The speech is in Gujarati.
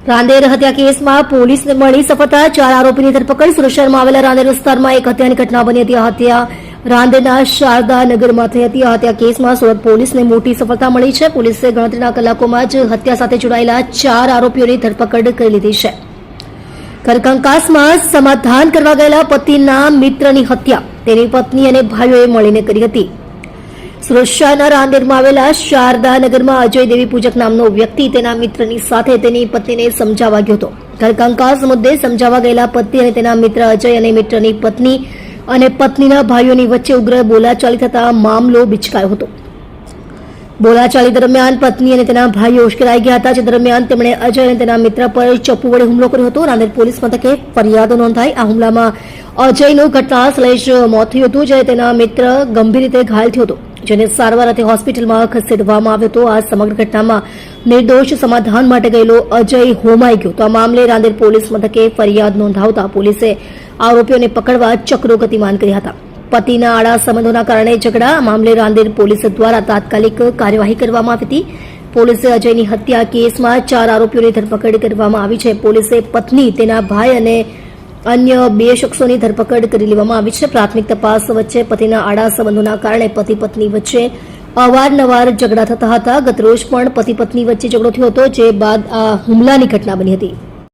રાંદેર હત્યા કેસમાં પોલીસને મળી સફળતા 4 આરોપીની ધરપકડ. સુરત શહેરમાં આવેલા રાંદેર વિસ્તારમાં એક હત્યાની ઘટના બની હતી. આ હત્યા રાંદેરના શારદા નગરમાં થઈ હતી. આ હત્યા કેસમાં સુરત પોલીસને મોટી સફળતા મળી છે. પોલીસે ગણતરીના કલાકોમાં જ હત્યા સાથે જોડાયેલા 4 આરોપીઓની ધરપકડ કરી લીધી છે. ઘરકંકાસમાં સમાધાન કરવા ગયેલા પતિના મિત્રની હત્યા તેની પત્ની અને ભાઈઓએ મળીને કરી હતી. સુરત શહેરના રાંદેરમાં આવેલા શારદા નગરમાં અજય દેવી પૂજક નામનો વ્યક્તિ તેના મિત્રની સાથે તેની પત્નીને સમજાવવા ગયો હતો. ઘરકંકાસ મુદ્દે સમજાવવા ગયેલા પતિ અને તેના મિત્ર અજય અને મિત્રની પત્ની અને પત્નીના ભાઈઓની વચ્ચે ઉગ્ર બોલાચાલી થતા મામલો બિચકાયો હતો. બોલાચાલી દરમિયાન પત્ની અને તેના ભાઈઓ ઉશ્કેરાઈ ગયા હતા. જે દરમિયાન તેમણે અજય અને તેના મિત્ર પર ચપ્પુ વડે હુમલો કર્યો હતો. રાંદેર પોલીસ મથકે ફરિયાદો નોંધાઈ. આ હુમલામાં અજયનું ઘટના સ્થળે જ મોત થયું હતું, જ્યારે તેના મિત્ર ગંભીર રીતે ઘાયલ થયો હતો, જેને સારવાર અર્થે હોસ્પિટલમાં ખસેડવામાં આવ્યો હતો. આ સમગ્ર ઘટનામાં નિર્દોષ સમાધાન માટે ગયેલો અજય હોમાઈ ગયો. તો આ મામલે રાંદેર પોલીસ મથકે ફરિયાદ નોંધાવતા પોલીસે આરોપીઓને પકડવા ચક્રો ગતિમાન કર્યા હતા. પતિના આડા સંબંધોના કારણે ઝઘડા મામલે રાંદેર પોલીસ દ્વારા તાત્કાલિક કાર્યવાહી કરવામાં આવી હતી. પોલીસે અજયની હત્યા કેસમાં 4 આરોપીઓની ધરપકડ કરવામાં આવી છે. પોલીસે પત્ની, તેના ભાઈ અને અન્ય 2 શખ્સોની ધરપકડ કરી લેવામાં આવી છે. પ્રાથમિક તપાસ વચ્ચે પતિના આડા સંબંધોના કારણે પતિ પત્ની વચ્ચે અવારનવાર ઝઘડા થતા હતા. ગતરોજ પણ પતિ પત્ની વચ્ચે ઝઘડો થયો હતો, જે બાદ આ હુમલાની ઘટના બની હતી.